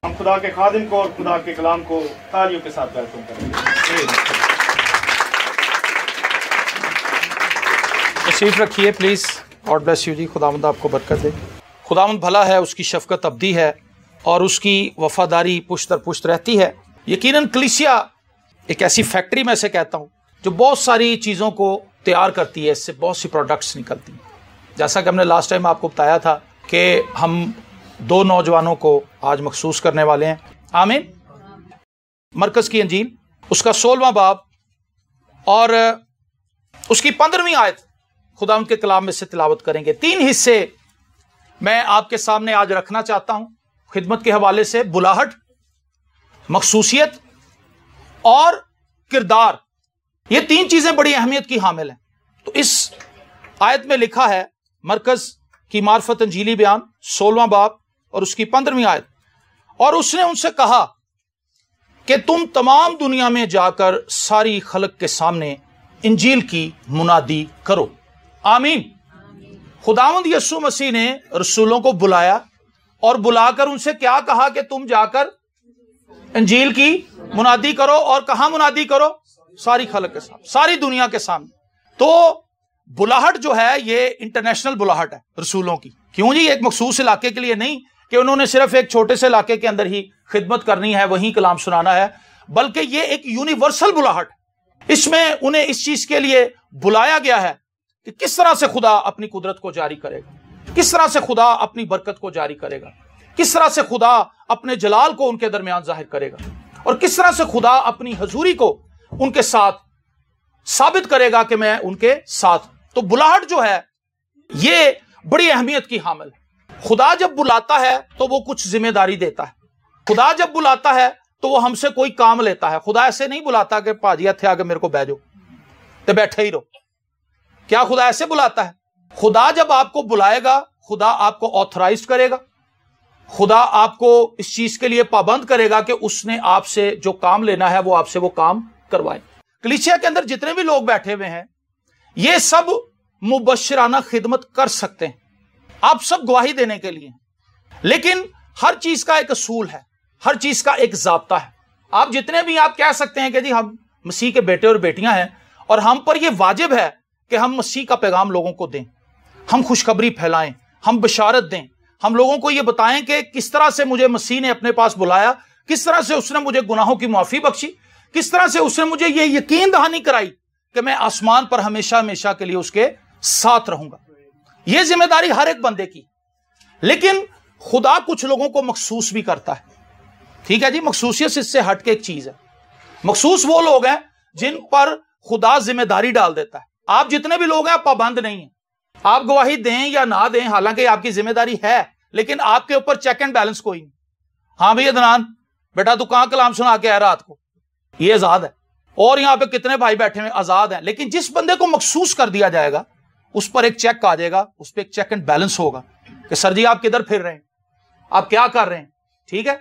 ہم خدا کے خادم کو اور خدا کے کلام کو تالیوں کے ساتھ ویلکم کریں گے. تشریف رکھیے پلیز. گاڈ بلیس یو جی. خداوند آپ کو برکت دے. خداوند بھلا ہے، اس کی شفقت ابدی ہے اور اس کی وفاداری پشت در پشت رہتی ہے. یقیناً کلیسیا ایک ایسی فیکٹری میں سے کہتا ہوں جو بہت ساری چیزوں کو تیار کرتی ہے، اس سے بہت سی پروڈکٹس نکلتی ہیں. جیسا کہ ہم نے لاسٹ ٹائم آپ کو بتایا تھا کہ ہم 2 نوجوانوں کو آج مخصوص کرنے والے ہیں. آمین. مرکز کی انجیل اس کا 16واں باب اور اس کی 15ویں آیت خدا ان کے کلام میں سے تلاوت کریں گے. 3 حصے میں آپ کے سامنے آج رکھنا چاہتا ہوں خدمت کے حوالے سے. بلاہٹ، مخصوصیت اور کردار، یہ 3 چیزیں بڑی اہمیت کی حامل ہیں. تو اس آیت میں لکھا ہے، مرکز کی معرفت انجیلی بیان 16واں باب اور اس کی 15ویں آیت، اور اس نے ان سے کہا کہ تم تمام دنیا میں جا کر ساری خلق کے سامنے انجیل کی منادی کرو. آمین. خداوند یسوع مسیح نے رسولوں کو بلایا اور بلا کر ان سے کیا کہا کہ تم جا کر انجیل کی منادی کرو. اور کہاں منادی کرو؟ ساری خلق کے سامنے، ساری دنیا کے سامنے. تو بلاہٹ جو ہے یہ انٹرنیشنل بلاہٹ ہے رسولوں کی. کیوں جی؟ ایک مخصوص علاقے کے لیے نہیں کہ انہوں نے صرف ایک چھوٹے سے علاقے کے اندر ہی خدمت کرنی ہے، وہیں کلام سنانا ہے، بلکہ یہ ایک یونیورسل بلاہٹ. اس میں انہیں اس چیز کے لیے بلایا گیا ہے کہ کس طرح سے خدا اپنی قدرت کو جاری کرے گا، کس طرح سے خدا اپنی برکت کو جاری کرے گا، کس طرح سے خدا اپنے جلال کو ان کے درمیان ظاہر کرے گا، اور کس طرح سے خدا اپنی حضوری کو ان کے ساتھ ثابت کرے گا کہ میں ان کے ساتھ. تو بلاہٹ جو ہے یہ بڑی اہمیت کی حامل ہے. خدا جب بلاتا ہے تو وہ کچھ ذمہ داری دیتا ہے. خدا جب بلاتا ہے تو وہ ہم سے کوئی کام لیتا ہے. خدا ایسے نہیں بلاتا کہ پاجی اتھے آ کے میرے کو بہ جاؤ تو بیٹھے ہی رہو. کیا خدا ایسے بلاتا ہے؟ خدا جب آپ کو بلائے گا، خدا آپ کو آتھرائز کرے گا، خدا آپ کو اس چیز کے لیے پابند کرے گا کہ اس نے آپ سے جو کام لینا ہے وہ آپ سے وہ کام کروائے. کلیسیا کے اندر جتنے بھی لوگ بیٹھے ہوئے ہیں یہ سب مبشرانہ خدمت کر سکتے ہیں، آپ سب گواہی دینے کے لیے. لیکن ہر چیز کا ایک اصول ہے، ہر چیز کا ایک ضابطہ ہے. آپ جتنے بھی آپ کہہ سکتے ہیں کہ جی ہم مسیح کے بیٹے اور بیٹیاں ہیں اور ہم پر یہ واجب ہے کہ ہم مسیح کا پیغام لوگوں کو دیں، ہم خوشخبری پھیلائیں، ہم بشارت دیں، ہم لوگوں کو یہ بتائیں کہ کس طرح سے مجھے مسیح نے اپنے پاس بلایا، کس طرح سے اس نے مجھے گناہوں کی معافی بخشی، کس طرح سے اس نے مجھے یہ یقین دہانی کرائی کہ میں آسمان پر ہمیشہ ہمیشہ کے لیے اس کے ساتھ رہوں گا. یہ ذمہ داری ہر ایک بندے کی. لیکن خدا کچھ لوگوں کو مخصوص بھی کرتا ہے. ٹھیک ہے جی، مخصوصیت اس سے ہٹ کے ایک چیز ہے. مخصوص وہ لوگ ہیں جن پر خدا ذمہ داری ڈال دیتا ہے. آپ جتنے بھی لوگ ہیں آپ پابند نہیں ہیں، آپ گواہی دیں یا نہ دیں، حالانکہ آپ کی ذمہ داری ہے، لیکن آپ کے اوپر چیک اینڈ بیلنس کوئی نہیں. ہاں بھئی عدنان بیٹا تو کہاں کلام سنا کے آیا رات کو، یہ آزاد ہے. اور یہاں پہ کتنے بھائی بیٹھے ہوئے آزاد ہیں. لیکن جس بندے کو مخصوص کر دیا جائے گا اس پر ایک چیک آ جائے گا، اس پہ ایک چیک اینڈ بیلنس ہوگا کہ سر جی آپ کدھر پھر رہے ہیں، آپ کیا کر رہے ہیں. ٹھیک ہے.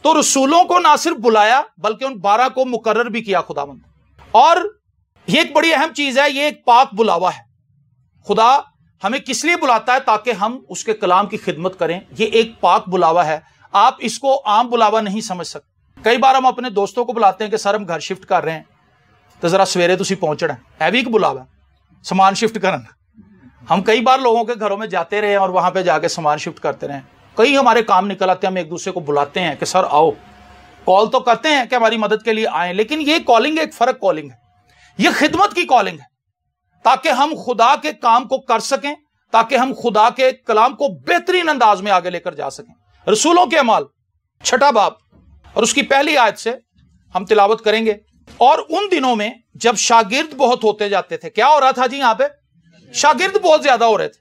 تو رسولوں کو نہ صرف بلایا بلکہ ان 12 کو مقرر بھی کیا خداوند. اور یہ ایک بڑی اہم چیز ہے، یہ ایک پاک بلاوا ہے. خدا ہمیں کس لیے بلاتا ہے؟ تاکہ ہم اس کے کلام کی خدمت کریں. یہ ایک پاک بلاوا ہے. آپ اس کو عام بلاوا نہیں سمجھ سکتے. کئی بار ہم اپنے دوستوں کو بلاتے ہیں کہ سر ہم گھر شفٹ کر رہے ہیں تو ذرا سویرے تسی پہنچنا ہے. بھی ایک بلاوا ہے سامان شفٹ کرنا. ہم کئی بار لوگوں کے گھروں میں جاتے رہے اور وہاں پہ جا کے سامان شفٹ کرتے رہے. کئی ہمارے کام نکل آتے ہیں، ہم ایک دوسرے کو بلاتے ہیں کہ سر آؤ. کال تو کرتے ہیں کہ ہماری مدد کے لیے آئیں، لیکن یہ کالنگ ایک فرق کالنگ ہے. یہ خدمت کی کالنگ ہے تاکہ ہم خدا کے کام کو کر سکیں، تاکہ ہم خدا کے کلام کو بہترین انداز میں آگے لے کر جا سکیں. رسولوں کے اعمال 6 باب اور اس کی پہلی آیت سے ہم تلاوت کریں گے. اور ان دنوں میں جب شاگرد بہت ہوتے جاتے تھے، کیا ہو رہا تھا جی؟ یہاں پہ شاگرد بہت زیادہ ہو رہے تھے،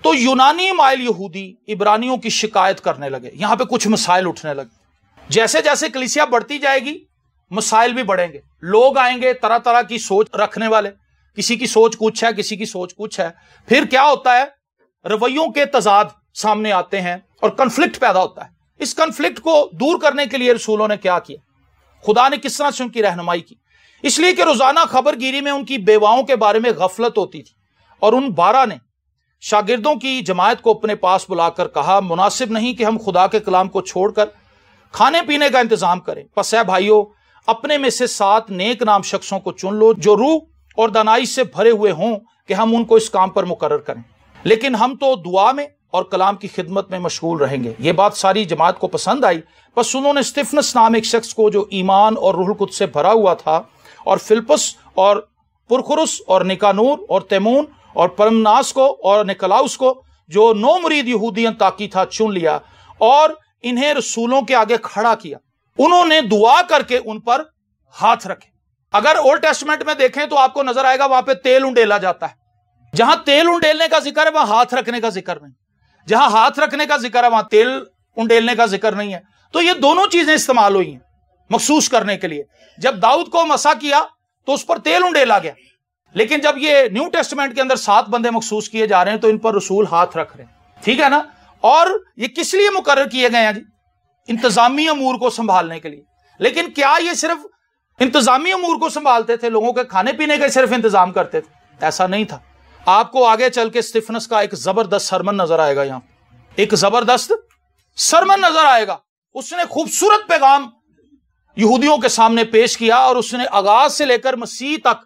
تو یونانی مائل یہودی عبرانیوں کی شکایت کرنے لگے. یہاں پہ کچھ مسائل اٹھنے لگے. جیسے جیسے کلیسیا بڑھتی جائے گی مسائل بھی بڑھیں گے. لوگ آئیں گے طرح طرح کی سوچ رکھنے والے، کسی کی سوچ کچھ ہے، کسی کی سوچ کچھ ہے. پھر کیا ہوتا ہے؟ رویوں کے تضاد سامنے آتے ہیں اور کنفلکٹ پیدا ہوتا ہے. اس کنفلکٹ کو دور کرنے کے لیے رسولوں نے کیا کیا؟ خدا نے کس طرح سے ان کی رہنمائی کی؟ اس لیے کہ روزانہ خبر گیری میں ان کی بیواؤں کے بارے میں غفلت ہوتی تھی. اور ان 12 نے شاگردوں کی جماعت کو اپنے پاس بلا کر کہا، مناسب نہیں کہ ہم خدا کے کلام کو چھوڑ کر کھانے پینے کا انتظام کریں۔ پس اے بھائیو، اپنے میں سے 7 نیک نام شخصوں کو چن لو جو روح اور دانائی سے بھرے ہوئے ہوں کہ ہم ان کو اس کام پر مقرر کریں، لیکن ہم تو دعا میں اور کلام کی خدمت میں مشغول رہیں گے۔ یہ بات ساری جماعت کو پسند آئی، بس انہوں نے استفنس نام ایک شخص کو جو ایمان اور روح القدس سے بھرا ہوا تھا، اور فلپس اور پرخرس اور نکانور اور تیمون اور پرمناس کو اور نکلاؤس کو جو 9 مرید یہودی انطاکی تھا چن لیا اور انہیں رسولوں کے آگے کھڑا کیا۔ انہوں نے دعا کر کے ان پر ہاتھ رکھے۔ اگر اولڈ ٹیسٹمنٹ میں دیکھیں تو آپ کو نظر آئے گا وہاں پہ تیل انڈیلا جاتا ہے۔ جہاں تیل انڈیلنے کا ذکر ہے وہاں ہاتھ رکھنے کا ذکر نہیں، جہاں ہاتھ رکھنے کا ذکر ہے وہاں تیل انڈیلنے کا ذکر نہیں ہے۔ تو یہ دونوں چیزیں استعمال ہوئی ہیں مخصوص کرنے کے لیے۔ جب داؤد کو مسا کیا تو اس پر تیل انڈیلا گیا، لیکن جب یہ نیو ٹیسٹمنٹ کے اندر 7 بندے مخصوص کیے جا رہے ہیں تو ان پر رسول ہاتھ رکھ رہے ہیں، ٹھیک ہے نا۔ اور یہ کس لیے مقرر کیے گئے ہیں جی؟ انتظامی امور کو سنبھالنے کے لیے۔ لیکن کیا یہ صرف انتظامی امور کو سنبھالتے تھے، لوگوں کے کھانے پینے کا صرف انتظام کرتے تھے؟ ایسا نہیں تھا۔ آپ کو آگے چل کے اسٹیفنس کا ایک زبردست سرمن نظر آئے گا، یہاں ایک زبردست سرمن نظر آئے گا۔ اس نے خوبصورت پیغام یہودیوں کے سامنے پیش کیا اور اس نے آغاز سے لے کر مسیح تک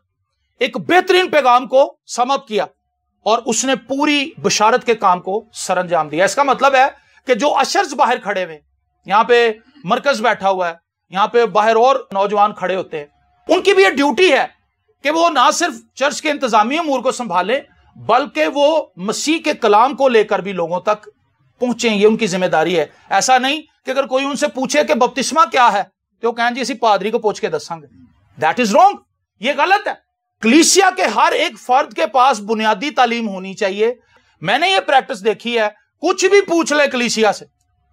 ایک بہترین پیغام کو سم اپ کیا، اور اس نے پوری بشارت کے کام کو سر انجام دیا۔ اس کا مطلب ہے کہ جو اشرز باہر کھڑے ہوئے، یہاں پہ مرکز بیٹھا ہوا ہے، یہاں پہ باہر اور نوجوان کھڑے ہوتے ہیں، ان کی بھی یہ ڈیوٹی ہے کہ وہ نہ صرف چرچ کے انتظامی امور کو سنبھالیں بلکہ وہ مسیح کے کلام کو لے کر بھی لوگوں تک پہنچیں۔ یہ ان کی ذمہ داری ہے۔ ایسا نہیں کہ اگر کوئی ان سے پوچھے کہ بپتسمہ کیا ہے تو وہ کہیں جی اسی پادری کو پوچھ کے دساں گے۔ دیٹ از رانگ، یہ غلط ہے۔ کلیسیا کے ہر ایک فرد کے پاس بنیادی تعلیم ہونی چاہیے۔ میں نے یہ پریکٹس دیکھی ہے، کچھ بھی پوچھ لے کلیسیا سے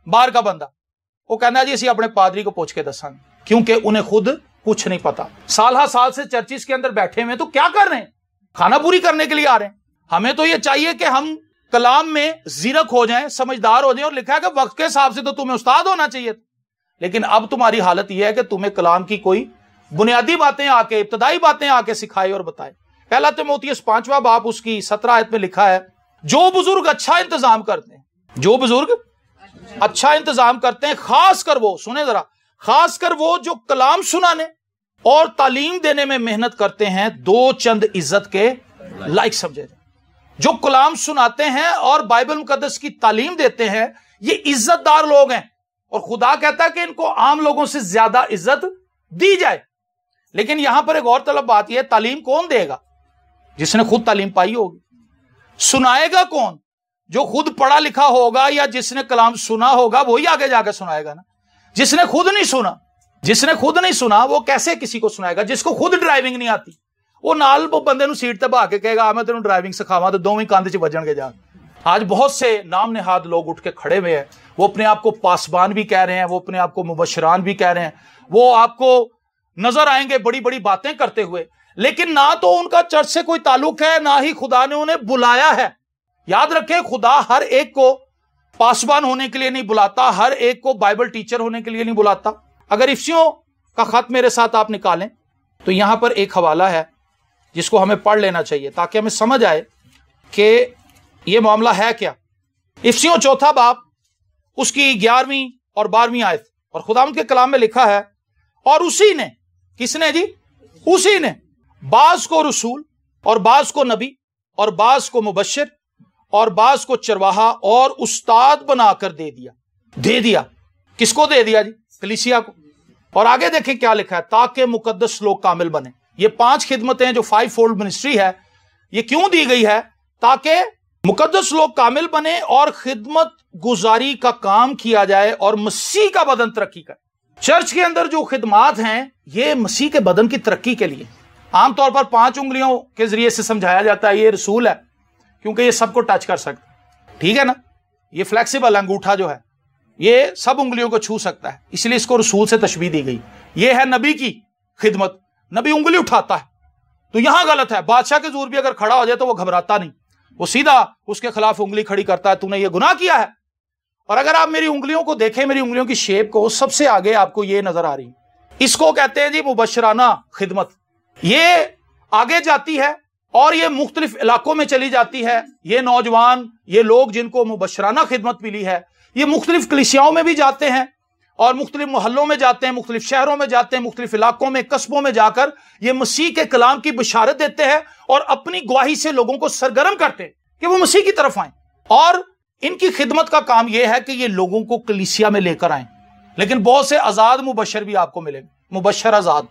باہر کا بندہ، وہ کہنا ہے جی اسی اپنے پادری کو پوچھ کے دساں گے، کیونکہ انہیں خود کچھ نہیں پتا۔ سال ہر سال سے چرچز کے اندر بیٹھے ہوئے تو کیا کر رہے ہیں؟ کھانا پوری کرنے کے لیے آ رہے ہیں۔ ہمیں تو یہ چاہیے کہ ہم کلام میں زیرک ہو جائیں، سمجھدار ہو جائیں، اور لکھا ہے کہ وقت کے حساب سے تو تمہیں استاد ہونا چاہیے تھا، لیکن اب تمہاری حالت یہ ہے کہ تمہیں کلام کی کوئی بنیادی باتیں آ کے، ابتدائی باتیں آ کے سکھائے اور بتائے۔ پہلا تیموتھیوس 5واں باب اس کی 17 آیت میں لکھا ہے، جو بزرگ اچھا انتظام کرتے ہیں، جو بزرگ اچھا انتظام کرتے ہیں، خاص کر وہ، سنیں ذرا، خاص کر وہ جو کلام سنانے اور تعلیم دینے میں محنت کرتے ہیں، 2 چند عزت کے لائق سمجھے جائیں۔ جو کلام سناتے ہیں اور بائبل مقدس کی تعلیم دیتے ہیں، یہ عزت دار لوگ ہیں، اور خدا کہتا ہے کہ ان کو عام لوگوں سے زیادہ عزت دی جائے۔ لیکن یہاں پر ایک اور طلب بات یہ ہے، تعلیم کون دے گا؟ جس نے خود تعلیم پائی ہوگی۔ سنائے گا کون؟ جو خود پڑھا لکھا ہوگا یا جس نے کلام سنا ہوگا وہی آگے جا کے سنائے گا نا۔ جس نے خود نہیں سنا، جس نے خود نہیں سنا وہ کیسے کسی کو سنائے گا؟ جس کو خود ڈرائیونگ نہیں آتی، وہ نال بندے نو سیٹ تے بہا کے کہے گا میں تینوں ڈرائیونگ سکھاواں، تو دوویں کاندھ چ وجن گے جا۔ آج بہت سے نام نہاد لوگ اٹھ کے کھڑے ہوئے ہیں، وہ اپنے آپ کو پاسبان بھی کہہ رہے ہیں، وہ اپنے آپ کو مبشران بھی کہہ رہے ہیں، وہ آپ کو نظر آئیں گے بڑی بڑی باتیں کرتے ہوئے، لیکن نہ تو ان کا چرچ سے کوئی تعلق ہے، نہ ہی خدا نے انہیں بلایا ہے۔ یاد رکھیں، خدا ہر ایک کو پاسبان ہونے کے لیے نہیں بلاتا، ہر ایک کو بائبل ٹیچر ہونے کے لیے نہیں بلاتا۔ اگر افسیوں کا خط میرے ساتھ آپ نکالیں تو یہاں پر ایک حوالہ ہے جس کو ہمیں پڑھ لینا چاہیے تاکہ ہمیں سمجھ آئے کہ یہ معاملہ ہے کیا۔ افسیوں 4 باب اس کی 11ویں اور 12ویں آیت، اور خداوند کے کلام میں لکھا ہے، اور اسی نے، کس نے جی؟ اسی نے بعض کو رسول اور بعض کو نبی اور بعض کو مبشر اور بعض کو چرواہا اور استاد بنا کر دے دیا۔ کس کو دے دیا جی؟ کلیسیا کو۔ اور آگے دیکھیں کیا لکھا ہے، تاکہ مقدس لوگ کامل بنے۔ یہ 5 خدمتیں جو 5 فولڈ منسٹری ہے، یہ کیوں دی گئی ہے؟ تاکہ مقدس لوگ کامل بنے اور خدمت گزاری کا کام کیا جائے اور مسیح کا بدن ترقی کرے۔ چرچ کے اندر جو خدمات ہیں یہ مسیح کے بدن کی ترقی کے لیے۔ عام طور پر 5 انگلیوں کے ذریعے سے سمجھایا جاتا ہے یہ رسول ہے، کیونکہ یہ سب کو ٹچ کر سکتا ہے، ٹھیک ہے نا۔ یہ فلیکسیبل انگوٹھا جو ہے یہ سب انگلیوں کو چھو سکتا ہے، اس لیے اس کو رسول سے تشبیہ دی گئی۔ یہ ہے نبی کی خدمت، نبی انگلی اٹھاتا ہے، تو یہاں غلط ہے۔ بادشاہ کے زور بھی اگر کھڑا ہو جائے تو وہ گھبراتا نہیں، وہ سیدھا اس کے خلاف انگلی کھڑی کرتا ہے، تو نے یہ گناہ کیا ہے۔ اور اگر آپ میری انگلیوں کو دیکھیں، میری انگلیوں کی شیپ کو، سب سے آگے آپ کو یہ نظر آ رہی ہے، اس کو کہتے ہیں جی مبشرانہ خدمت۔ یہ آگے جاتی ہے اور یہ مختلف علاقوں میں چلی جاتی ہے۔ یہ نوجوان، یہ لوگ جن کو مبشرانہ خدمت ملی ہے، یہ مختلف کلیسیاؤں میں بھی جاتے ہیں اور مختلف محلوں میں جاتے ہیں، مختلف شہروں میں جاتے ہیں، مختلف علاقوں میں، قصبوں میں جا کر یہ مسیح کے کلام کی بشارت دیتے ہیں اور اپنی گواہی سے لوگوں کو سرگرم کرتے ہیں کہ وہ مسیح کی طرف آئیں. اور ان کی خدمت کا کام یہ ہے کہ یہ لوگوں کو کلیسیا میں لے کر آئیں. لیکن بہت سے آزاد مبشر بھی آپ کو ملیں گے، مبشر آزاد.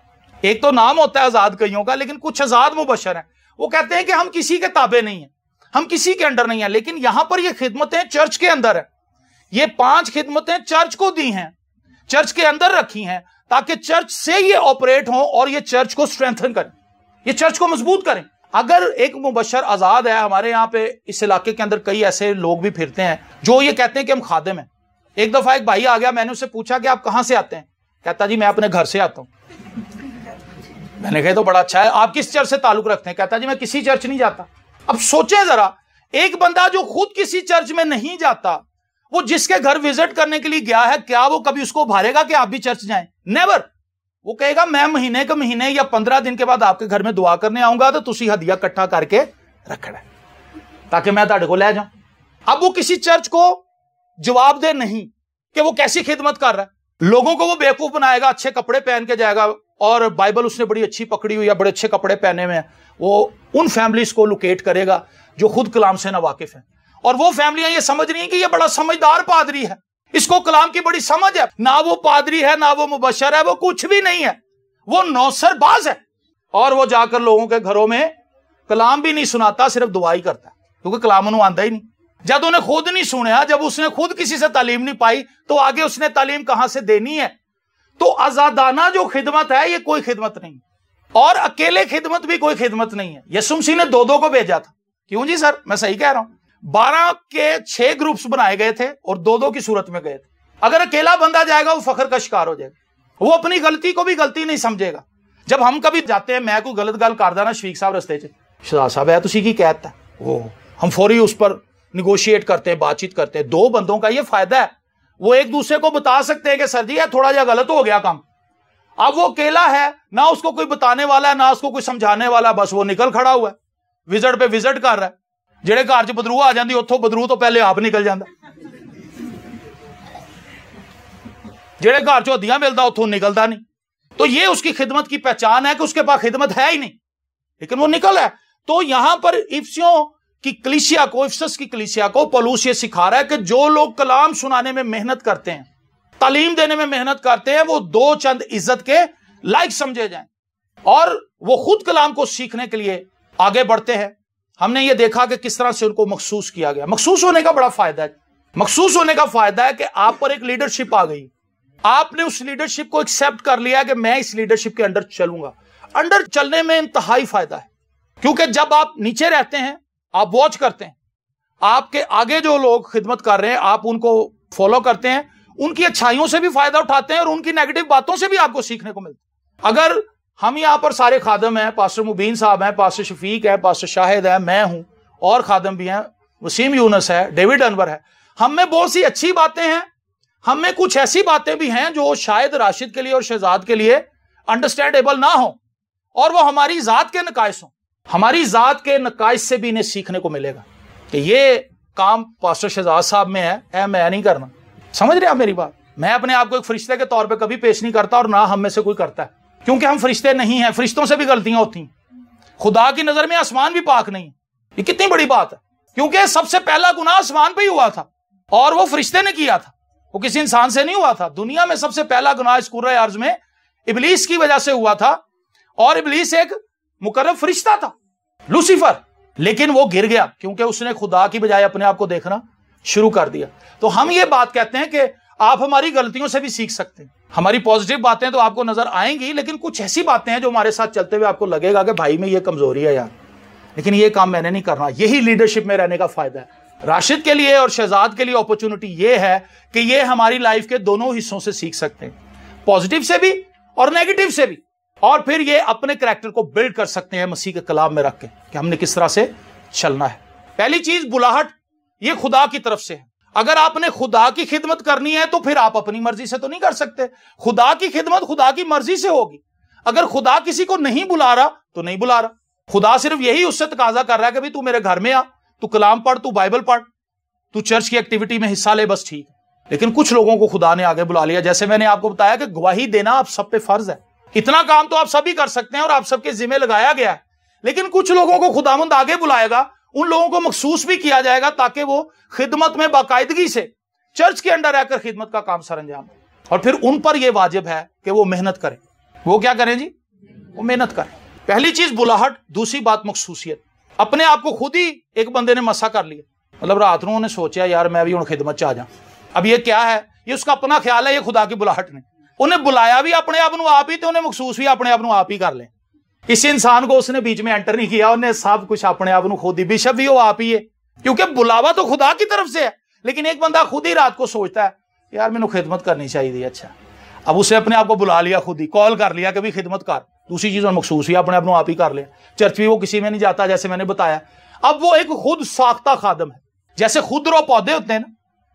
ایک تو نام ہوتا ہے آزاد کئیوں کا، لیکن کچھ آزاد مبشر ہیں، وہ کہتے ہیں کہ ہم کسی کے تابع نہیں ہیں، ہم کسی کے انڈر نہیں ہیں. لیکن یہاں پر یہ خدمتیں چرچ کے اندر ہیں. یہ 5 خدمتیں چرچ کو دی ہیں، چرچ کے اندر رکھی ہیں، تاکہ چرچ سے یہ آپریٹ ہوں اور یہ چرچ کو سٹرینتھن کریں، یہ چرچ کو مضبوط کریں. اگر ایک مبشر آزاد ہے، ہمارے یہاں پہ اس علاقے کے اندر کئی ایسے لوگ بھی پھرتے ہیں جو یہ کہتے ہیں کہ ہم خادم ہیں. ایک دفعہ ایک بھائی آ گیا، میں نے اسے پوچھا کہ آپ کہاں سے آتے ہیں؟ کہتا جی میں اپنے گھر سے آتا ہوں. میں نے کہا تو بڑا اچھا ہے، آپ کس چرچ سے تعلق رکھتے ہیں؟ کہتا جی میں کسی چرچ نہیں جاتا. اب سوچیں ذرا، ایک بندہ جو خود کسی چرچ میں نہیں جاتا، وہ جس کے گھر وزٹ کرنے کے لیے گیا ہے، کیا وہ کبھی اس کو ابھارے گا کہ آپ بھی چرچ جائیں؟ نیور. وہ کہے گا میں مہینے کے مہینے یا 15 دن کے بعد آپ کے گھر میں دعا کرنے آؤں گا تو تسی ہدیہ کٹھا کر کے رکھنا ہے تاکہ میں تہاڈے کو لے جاؤں. اب وہ کسی چرچ کو جواب دہ نہیں کہ وہ کیسی خدمت کر رہا ہے. لوگوں کو وہ بیوقوف بنائے گا، اچھے کپڑے پہن کے جائے گا اور بائبل اس نے بڑی اچھی پکڑی ہوئی ہے، بڑے اچھے کپڑے پہنے ہوئے ہیں. وہ ان فیملیز کو لوکیٹ کرے گا جو خود کلام سے ناواقف ہیں، اور وہ فیملیاں یہ سمجھ رہی ہیں کہ یہ بڑا سمجھدار پادری ہے، اس کو کلام کی بڑی سمجھ ہے. نہ وہ پادری ہے، نہ وہ مبشر ہے، وہ کچھ بھی نہیں ہے، وہ نوسر باز ہے. اور وہ جا کر لوگوں کے گھروں میں کلام بھی نہیں سناتا، صرف دعا ہی کرتا ہے، کیونکہ کلام انہوں آندہ ہی نہیں. جب انہیں خود نہیں سنیا، جب اس نے خود کسی سے تعلیم نہیں پائی، تو آگے اس نے تعلیم کہاں سے دینی ہے؟ تو آزادانہ جو خدمت ہے یہ کوئی خدمت نہیں، اور اکیلے خدمت بھی کوئی خدمت نہیں ہے. یسوع مسیح نے 2 کو بھیجا تھا. کیوں جی سر؟ میں صحیح کہہ رہا ہوں. 12 کے 6 گروپس بنائے گئے تھے اور 2 کی صورت میں گئے تھے. اگر اکیلا بندہ جائے گا وہ فخر کا شکار ہو جائے گا، وہ اپنی غلطی کو بھی غلطی نہیں سمجھے گا. جب ہم کبھی جاتے ہیں، میں کوئی غلط گل کر دینا شفیق صاحب رستے شہزاد صاحب ہے تسی کی کہتا ہے، وہ ہم فوری اس پر نیگوشیٹ کرتے ہیں، بات چیت کرتے ہیں. 2 بندوں کا یہ فائدہ ہے، وہ ایک دوسرے کو بتا سکتے ہیں کہ سر جی یہ تھوڑا جا غلط ہو گیا کام. اب وہ اکیلا ہے، نہ اس کو کوئی بتانے والا ہے، نہ اس کو کوئی سمجھانے والا، بس وہ نکل کھڑا ہوا ہے، وزٹ پہ وزٹ کر رہا ہے. جڑے گھر چ بدرو آ جاندی اتھوں بدرو تو پہلے آپ نکل جاندا، جڑے گھر چ ہدیاں ملدا اتھوں نکلدا نہیں. تو یہ اس کی خدمت کی پہچان ہے کہ اس کے پاس خدمت ہے ہی نہیں، لیکن وہ نکل ہے. تو یہاں پر افسیوں کی کلیسیا کو، افسس کی کلیسیا کو پولوس یہ سکھا رہا ہے کہ جو لوگ کلام سنانے میں محنت کرتے ہیں، تعلیم دینے میں محنت کرتے ہیں، وہ 2 چند عزت کے لائق سمجھے جائیں، اور وہ خود کلام کو سیکھنے کے لیے آگے بڑھتے ہیں. ہم نے یہ دیکھا کہ کس طرح سے ان کو مخصوص کیا گیا. مخصوص ہونے کا بڑا فائدہ ہے. مخصوص ہونے کا فائدہ ہے کہ آپ پر ایک لیڈرشپ آ گئی، آپ نے اس لیڈرشپ کو ایکسیپٹ کر لیا کہ میں اس لیڈرشپ کے انڈر چلوں گا. انڈر چلنے میں انتہائی فائدہ ہے، کیونکہ جب آپ نیچے رہتے ہیں، آپ واچ کرتے ہیں، آپ کے آگے جو لوگ خدمت کر رہے ہیں آپ ان کو فالو کرتے ہیں، ان کی اچھائیوں سے بھی فائدہ اٹھاتے ہیں اور ان کی نیگیٹو باتوں سے بھی آپ کو سیکھنے کو ملتا ہے. اگر ہم یہاں پر سارے خادم ہیں، پاسٹر مبین صاحب ہیں، پاسٹر شفیق ہے، پاسٹر شاہد ہے، میں ہوں، اور خادم بھی ہیں، وسیم یونس ہے، ڈیوڈ انور ہے. ہم میں بہت سی اچھی باتیں ہیں، ہم میں کچھ ایسی باتیں بھی ہیں جو شاید راشد کے لیے اور شہزاد کے لیے انڈرسٹینڈیبل نہ ہوں، اور وہ ہماری ذات کے نقائص ہوں. ہماری ذات کے نقائص سے بھی انہیں سیکھنے کو ملے گا کہ یہ کام پاسٹر شہزاد صاحب میں ہے، میں نہیں کرنا. سمجھ رہے آپ میری بات؟ میں اپنے آپ کو ایک فرشتے کے طور پہ کبھی پیش نہیں کرتا، اور نہ ہم میں سے کوئی کرتا ہے، کیونکہ ہم فرشتے نہیں ہیں. فرشتوں سے بھی غلطیاں ہوتی ہیں. خدا کی نظر میں آسمان بھی پاک نہیں. یہ کتنی بڑی بات ہے، کیونکہ سب سے پہلا گناہ آسمان پہ ہی ہوا تھا اور وہ فرشتے نے کیا تھا، وہ کسی انسان سے نہیں ہوا تھا. دنیا میں سب سے پہلا گناہ اس کرۂ ارض میں ابلیس کی وجہ سے ہوا تھا، اور ابلیس ایک مقرب فرشتہ تھا، لوسیفر. لیکن وہ گر گیا کیونکہ اس نے خدا کی بجائے اپنے آپ کو دیکھنا شروع کر دیا. تو ہم یہ بات کہتے ہیں کہ آپ ہماری غلطیوں سے بھی سیکھ سکتے ہیں. ہماری پازیٹیو باتیں تو آپ کو نظر آئیں گی، لیکن کچھ ایسی باتیں ہیں جو ہمارے ساتھ چلتے ہوئے آپ کو لگے گا کہ بھائی میں یہ کمزوری ہے یار، لیکن یہ کام میں نے نہیں کرنا. یہی لیڈرشپ میں رہنے کا فائدہ ہے. راشد کے لیے اور شہزاد کے لیے اپرچونٹی یہ ہے کہ یہ ہماری لائف کے دونوں حصوں سے سیکھ سکتے ہیں، پازیٹیو سے بھی اور نیگیٹو سے بھی، اور پھر یہ اپنے کریکٹر کو بلڈ کر سکتے ہیں مسیح کے کلام میں رکھ کے کہ ہم نے کس طرح سے چلنا ہے. پہلی چیز بلاہٹ، یہ خدا کی طرف سے ہے. اگر آپ نے خدا کی خدمت کرنی ہے تو پھر آپ اپنی مرضی سے تو نہیں کر سکتے. خدا کی خدمت خدا کی مرضی سے ہوگی. اگر خدا کسی کو نہیں بلا رہا تو نہیں بلا رہا. خدا صرف یہی اس سے تقاضا کر رہا ہے کہ تو میرے گھر میں آ، تو کلام پڑھ، تو بائبل پڑھ، تو چرچ کی ایکٹیویٹی میں حصہ لے، بس ٹھیک ہے. لیکن کچھ لوگوں کو خدا نے آگے بلا لیا. جیسے میں نے آپ کو بتایا کہ گواہی دینا آپ سب پہ فرض ہے. اتنا کام تو آپ سبھی کر سکتے ہیں اور آپ سب کے ذمہ لگایا گیا ہے. لیکن کچھ لوگوں کو خداوند آگے بلائے گا, ان لوگوں کو مخصوص بھی کیا جائے گا تاکہ وہ خدمت میں باقاعدگی سے چرچ کے انڈر رہ کر خدمت کا کام سر انجام دیں. اور پھر ان پر یہ واجب ہے کہ وہ محنت کریں. وہ کیا کریں جی؟ وہ محنت کریں. پہلی چیز بلاہٹ, دوسری بات مخصوصیت. اپنے آپ کو خود ہی ایک بندے نے مسا کر لیا, مطلب رات نو نے سوچا یار میں بھی ان خدمت چ آ جاؤں. اب یہ کیا ہے؟ یہ اس کا اپنا خیال ہے, یہ خدا کی بلاہٹ نے انہیں بلایا بھی اپنے آپ کو آپ ہی, تو انہیں مخصوص بھی اپنے آپ کو آپ ہی کر لیں. کسی انسان کو اس نے بیچ میں انٹر نہیں کیا, انہیں سب کچھ اپنے آپ کو خود ہی. بشپ بھی وہ آپ ہی ہے, کیونکہ بلاوا تو خدا کی طرف سے ہے. لیکن ایک بندہ خود ہی رات کو سوچتا ہے یار مینوں خدمت کرنی چاہیے. اچھا, اب اسے اپنے آپ کو بلا لیا, خود ہی کال کر لیا کہ بھی خدمت کر. دوسری چیز اور مخصوص ہی اپنے آپ کو آپ ہی کر لیں. چرچ بھی وہ کسی میں نہیں جاتا جیسے میں نے بتایا. اب وہ ایک خود ساختہ خادم ہے. جیسے خودرو پودے ہوتے ہیں نا,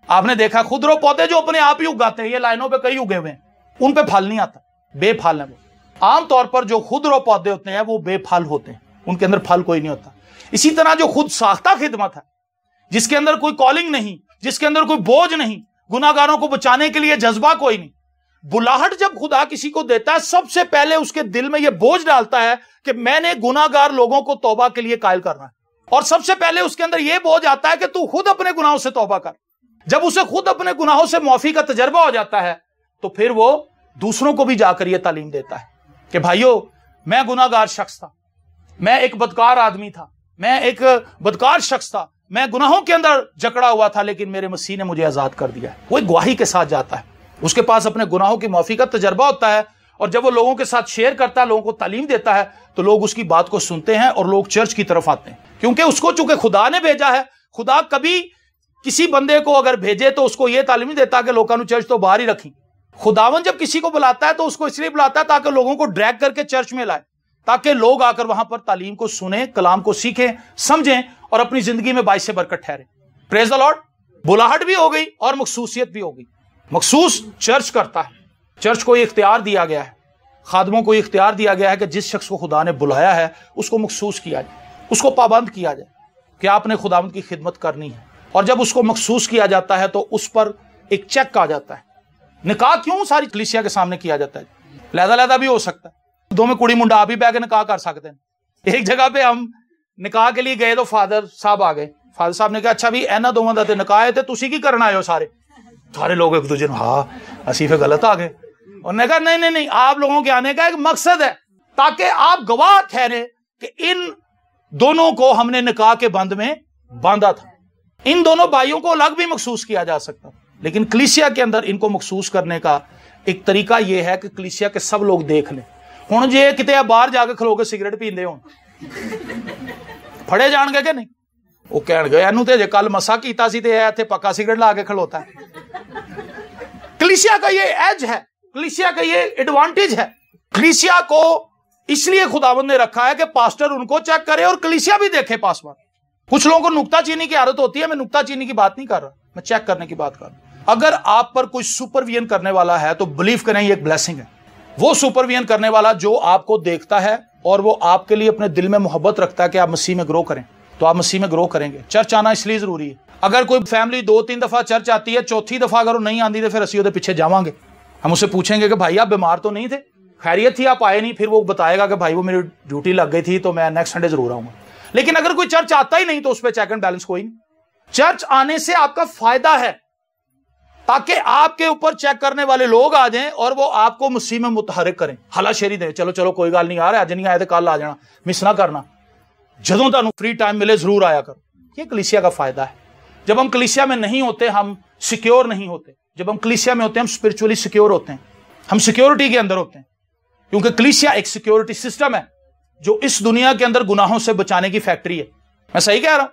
آپ نے دیکھا خودرو پودے جو اپنے آپ ہی اگاتے ہیں, یہ لائنوں پہ کئی اگے ہوئے ہیں, ان پہ پھل نہیں آتا, بے پھل ہیں وہ. عام طور پر جو خودرو پودے ہوتے ہیں وہ بے پھل ہوتے ہیں, ان کے اندر پھل کوئی نہیں ہوتا. اسی طرح جو خود ساختہ خدمت ہے, جس کے اندر کوئی کالنگ نہیں, جس کے اندر کوئی بوجھ نہیں, گناہگاروں کو بچانے کے لیے جذبہ کوئی نہیں. بلاہٹ جب خدا کسی کو دیتا ہے, سب سے پہلے اس کے دل میں یہ بوجھ ڈالتا ہے کہ میں نے گناہگار لوگوں کو توبہ کے لیے قائل کرنا ہے. اور سب سے پہلے اس کے اندر یہ بوجھ آتا ہے کہ تو خود اپنے گناہوں سے توبہ کر. جب اسے خود اپنے گناہوں سے معافی کا تجربہ ہو جاتا ہے تو پھر وہ دوسروں کو بھی جا کر یہ تعلیم دیتا ہے کہ بھائیو, میں گناہگار شخص تھا, میں ایک بدکار آدمی تھا, میں ایک بدکار شخص تھا, میں گناہوں کے اندر جکڑا ہوا تھا, لیکن میرے مسیح نے مجھے آزاد کر دیا ہے. وہ ایک گواہی کے ساتھ جاتا ہے, اس کے پاس اپنے گناہوں کی معافی کا تجربہ ہوتا ہے, اور جب وہ لوگوں کے ساتھ شیئر کرتا ہے, لوگوں کو تعلیم دیتا ہے, تو لوگ اس کی بات کو سنتے ہیں اور لوگ چرچ کی طرف آتے ہیں, کیونکہ اس کو چونکہ خدا نے بھیجا ہے. خدا کبھی کسی بندے کو اگر بھیجے تو اس کو یہ تعلیم نہیں دیتا کہ لوگوں نے چرچ تو باہر ہی رکھی. خداوند جب کسی کو بلاتا ہے تو اس کو اس لیے بلاتا ہے تاکہ لوگوں کو ڈریگ کر کے چرچ میں لائے, تاکہ لوگ آ کر وہاں پر تعلیم کو سنیں, کلام کو سیکھیں, سمجھیں اور اپنی زندگی میں باعث برکت ٹھہریں. پریز دی لارڈ. بلاہٹ بھی ہو گئی اور مخصوصیت بھی ہو گئی. مخصوص چرچ کرتا ہے, چرچ کو یہ اختیار دیا گیا ہے, خادموں کو یہ اختیار دیا گیا ہے کہ جس شخص کو خدا نے بلایا ہے اس کو مخصوص کیا جائے, اس کو پابند کیا جائے کہ آپ نے خداوند کی خدمت کرنی ہے. اور جب اس کو مخصوص کیا جاتا ہے تو اس پر ایک چیک آ جاتا ہے. نکاح کیوں ساری کلیسیا کے سامنے کیا جاتا ہے؟ لہذا بھی ہو سکتا ہے, دو میں کڑی منڈا آپ ہی بہ کے نکاح کر سکتے ہیں. ایک جگہ پہ ہم نکاح کے لیے گئے تو فادر صاحب آ گئے. فادر صاحب نے کہا اچھا بھی اینا دونوں دا تے نکاح ہے تے تسی کی کرنا آئے ہو؟ سارے لوگ ایک دوسرے ہاں اسی پہ غلط آ گئے. انہوں نے کہا نہیں, آپ لوگوں کے آنے کا ایک مقصد ہے تاکہ آپ گواہ ٹھہرے کہ ان دونوں کو ہم نے نکاح کے بند میں باندھا تھا. ان دونوں بھائیوں کو الگ بھی مخصوص کیا جا سکتا, لیکن کلیسیا کے اندر ان کو مخصوص کرنے کا ایک طریقہ یہ ہے کہ کلیسیا کے سب لوگ دیکھ لیں. ہوں جی کتے باہر جا کے کھلو کے سگریٹ پیندے ہوں پھڑے جان گے کہ نہیں؟ وہ کہن گے اینو تے جے کل مسا کیتا سی تے ایتھے پکا سگریٹ لا کے کھلوتا ہے. کلیسیا کا یہ ایج ہے, کلیسیا کا یہ ایڈوانٹیج ہے. کلیسیا کو اس لیے خداوند نے رکھا ہے کہ پاسٹر ان کو چیک کرے اور کلیسیا بھی دیکھے پاسمان. کچھ لوگوں کو نکتہ چینی کی عادت ہوتی ہے, میں نکتہ چینی کی بات نہیں کر رہا, میں چیک کرنے کی بات کر رہا ہوں. اگر آپ پر کوئی سپرویژن کرنے والا ہے تو بلیو کریں یہ ایک بلیسنگ ہے. وہ سپرویژن کرنے والا جو آپ کو دیکھتا ہے اور وہ آپ کے لیے اپنے دل میں محبت رکھتا ہے کہ آپ مسیح میں گرو کریں, تو آپ مسیح میں گرو کریں گے. چرچ آنا اس لیے ضروری ہے. اگر کوئی فیملی 2-3 دفعہ چرچ آتی ہے, چوتھی دفعہ اگر وہ نہیں آتی تو پھر اسی وہ پیچھے جاواں گے. ہم اسے پوچھیں گے کہ بھائی آپ بیمار تو نہیں تھے, خیریت تھی, آپ آئے نہیں. پھر وہ بتائے گا کہ بھائی وہ میری ڈیوٹی لگ گئی تھی تو میں نیکسٹ سنڈے ضرور آؤں گا. لیکن اگر کوئی چرچ آتا ہی نہیں تو اس پہ چیک اینڈ بیلنس کوئی نہیں. چرچ آنے سے آپ کا فائدہ ہے تاکہ آپ کے اوپر چیک کرنے والے لوگ آ جائیں اور وہ آپ کو مسیح میں متحرک کریں, حلا شیری دیں. چلو کوئی گل نہیں, آ رہا, اج نہیں آئے تو کل آ جانا, مس نہ کرنا, جدوں تانوں فری ٹائم ملے ضرور آیا کرو. یہ کلیسیا کا فائدہ ہے. جب ہم کلیسیا میں نہیں ہوتے ہم سیکیور نہیں ہوتے. جب ہم کلیسیا میں ہوتے ہیں ہم اسپرچولی سیکیور ہوتے ہیں, ہم سیکیورٹی کے اندر ہوتے ہیں, کیونکہ کلیسیا ایک سیکیورٹی سسٹم ہے جو اس دنیا کے اندر گناہوں سے بچانے کی فیکٹری ہے. میں صحیح کہہ رہا ہوں؟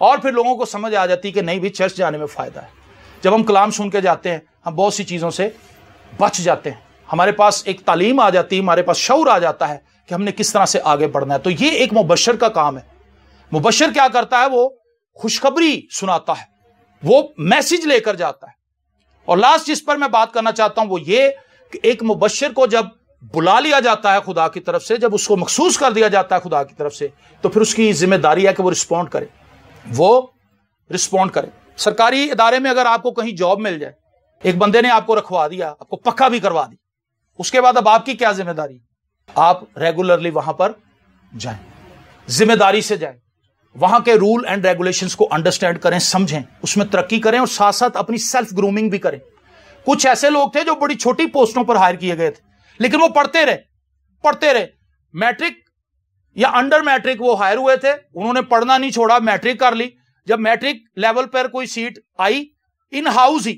اور پھر لوگوں کو سمجھ آ جاتی کہ نہیں بھی چرچ جانے میں فائدہ ہے. جب ہم کلام سن کے جاتے ہیں ہم بہت سی چیزوں سے بچ جاتے ہیں, ہمارے پاس ایک تعلیم آ جاتی ہے, ہمارے پاس شعور آ جاتا ہے کہ ہم نے کس طرح سے آگے بڑھنا ہے. تو یہ ایک مبشر کا کام ہے. مبشر کیا کرتا ہے؟ وہ خوشخبری سناتا ہے, وہ میسج لے کر جاتا ہے. اور لاسٹ جس پر میں بات کرنا چاہتا ہوں وہ یہ کہ ایک مبشر کو جب بلا لیا جاتا ہے خدا کی طرف سے, جب اس کو مخصوص کر دیا جاتا ہے خدا کی طرف سے, تو پھر اس کی ذمہ داری ہے کہ وہ رسپونڈ کرے. وہ رسپونڈ کرے. سرکاری ادارے میں اگر آپ کو کہیں جاب مل جائے ایک بندے نے آپ کو رکھوا دیا, آپ کو پکا بھی کروا دی, اس کے بعد اب آپ کی کیا ذمہ داری؟ آپ ریگولرلی وہاں پر جائیں, ذمہ داری سے جائیں, وہاں کے رول اینڈ ریگولیشنز کو انڈرسٹینڈ کریں, سمجھیں, اس میں ترقی کریں اور ساتھ ساتھ اپنی سیلف گرومنگ بھی کریں. کچھ ایسے لوگ تھے جو بڑی چھوٹی پوسٹوں پر ہائر کیے گئے تھے, لیکن وہ پڑھتے رہے. میٹرک یا انڈر میٹرک وہ ہائر ہوئے تھے, انہوں نے پڑھنا نہیں چھوڑا, میٹرک کر لی. جب میٹرک لیول پر کوئی سیٹ آئی, ان ہاؤس ہی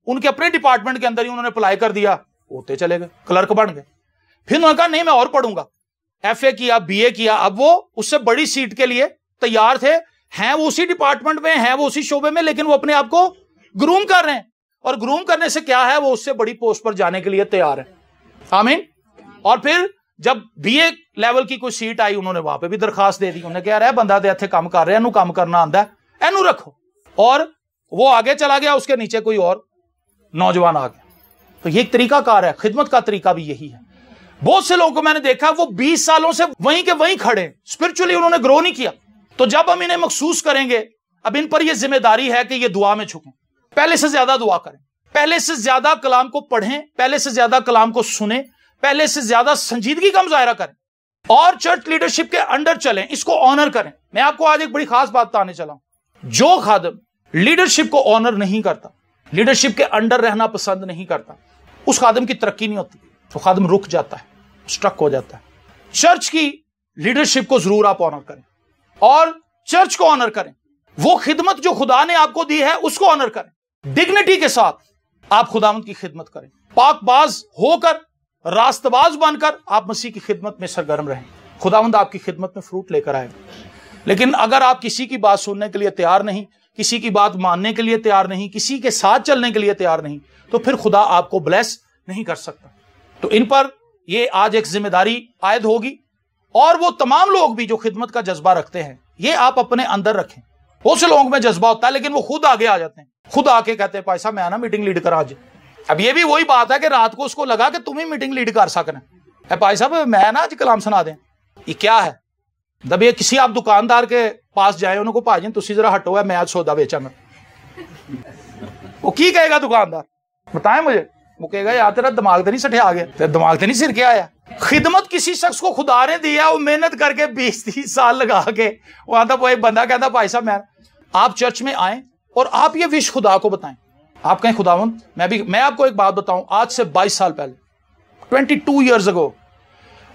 ان کے اپنے ڈپارٹمنٹ کے اندر ہی انہوں نے اپلائی کر دیا, ہوتے چلے گئے, کلرک بن گئے. پھر انہوں نے کہا نہیں میں اور پڑھوں گا, ایف اے کیا, بی اے کیا. اب وہ اس سے بڑی سیٹ کے لیے تیار تھے, ہیں وہ اسی ڈپارٹمنٹ میں, ہیں وہ اسی شعبے میں, لیکن وہ اپنے آپ کو گروم کر رہے ہیں, اور گروم کرنے سے کیا ہے, وہ اس سے بڑی پوسٹ پر جانے کے لیے تیار ہے. آمین. اور پھر جب بی اے لیول کی کوئی سیٹ آئی, انہوں نے وہاں پہ بھی درخواست دے دی. انہوں نے کہا رہا بندہ دے اتنے کام کر رہے ہیں, کام کرنا آندا ہے, اینو رکھو. اور وہ آگے چلا گیا, اس کے نیچے کوئی اور نوجوان آ گیا. تو یہ ایک طریقہ کار ہے, خدمت کا طریقہ بھی یہی ہے. بہت سے لوگوں کو میں نے دیکھا وہ 20 سالوں سے وہیں کے وہیں کھڑے, اسپرچولی انہوں نے گرو نہیں کیا. تو جب ہم انہیں محسوس کریں گے, اب ان پر یہ ذمہ داری ہے کہ یہ دعا میں جھکیں, پہلے سے زیادہ دعا کریں, پہلے سے زیادہ کلام کو پڑھیں, پہلے سے زیادہ کلام کو سنیں, پہلے سے زیادہ سنجیدگی کا مظاہرہ کریں, اور چرچ لیڈرشپ کے انڈر چلیں, اس کو آنر کریں. میں آپ کو آج ایک بڑی خاص بات بتانے چلا ہوں. جو خادم لیڈرشپ کو آنر نہیں کرتا, لیڈرشپ کے انڈر رہنا پسند نہیں کرتا, اس خادم کی ترقی نہیں ہوتی, تو خادم رک جاتا ہے, سٹرک ہو جاتا ہے. چرچ کی لیڈرشپ کو ضرور آپ آنر کریں, اور چرچ کو آنر کریں. وہ خدمت جو خدا نے آپ کو دی ہے اس کو آنر کریں, ڈگنیٹی کے ساتھ آپ خداوند کی خدمت کریں. پاک باز ہو کر, راست باز بن کر آپ مسیح کی خدمت میں سرگرم رہیں. خداوند آپ کی خدمت میں فروٹ لے کر آئے گا. لیکن اگر آپ کسی کی بات سننے کے لیے تیار نہیں, کسی کی بات ماننے کے لیے تیار نہیں, کسی کے ساتھ چلنے کے لیے تیار نہیں, تو پھر خدا آپ کو بلیس نہیں کر سکتا. تو ان پر یہ آج ایک ذمہ داری عائد ہوگی, اور وہ تمام لوگ بھی جو خدمت کا جذبہ رکھتے ہیں, یہ آپ اپنے اندر رکھیں. بہت سے لوگوں میں جذبہ ہوتا ہے, لیکن وہ خود آگے آ جاتے ہیں, خود آ کے کہتے ہیں پائے صاحب میں آنا میٹنگ لیڈ کرا آج. اب یہ بھی وہی بات ہے کہ رات کو اس کو لگا کہ تم ہی میٹنگ لیڈ کر سکنا ہے, پائے صاحب میں نا آج کلام سنا دیں. یہ کیا ہے؟ جب یہ کسی آپ دکاندار کے پاس جائیں, انہوں کو پاجیں تسی ذرا ہٹو ہے میں آج سودا بیچا میں, وہ کی کہے گا دکاندار؟ بتائیں مجھے. وہ کہے گا یار تیرا دماغ تو نہیں سٹھے آ گیا, تیرا دماغ تو نہیں سر کے آیا. خدمت کسی شخص کو خدا نے دیا, وہ محنت کر کے 20-30 سال لگا کے, وہ آتا وہ ایک بندہ کہتا بھائی صاحب آپ چرچ میں آئیں اور آپ یہ وش خدا کو بتائیں. آپ کہیں خداوند میں آپ کو ایک بات بتاؤں, آج سے 22 سال پہلے 22 ایئرز اگو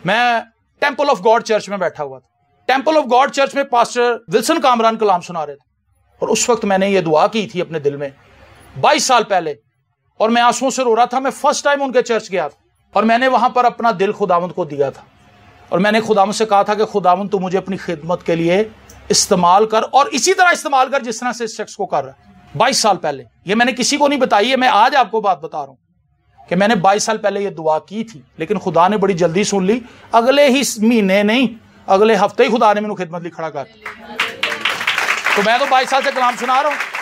میں ٹیمپل آف گاڈ چرچ میں بیٹھا ہوا تھا. ٹیمپل آف گاڈ چرچ میں پاسٹر ولسن کامران کلام سنا رہے تھے, اور اس وقت میں نے یہ دعا کی تھی اپنے دل میں 22 سال پہلے, اور میں آنسوؤں سے رو رہا تھا. میں فرسٹ ٹائم ان کے چرچ گیا تھا, اور میں نے وہاں پر اپنا دل خداوند کو دیا تھا, اور میں نے خداوند سے کہا تھا کہ خداوند تو مجھے اپنی خدمت کے لیے استعمال کر, اور اسی طرح استعمال کر جس طرح سے اس شخص کو کر رہا ہے. 22 سال پہلے یہ میں نے کسی کو نہیں بتائی ہے, میں آج آپ کو بات بتا رہا ہوں کہ میں نے 22 سال پہلے یہ دعا کی تھی, لیکن خدا نے بڑی جلدی سن لی. اگلے ہی مہینے نہیں, اگلے ہفتے ہی خدا نے مجھے خدمت لی کھڑا کر. تو میں تو 22 سال سے کلام سنا رہا ہوں.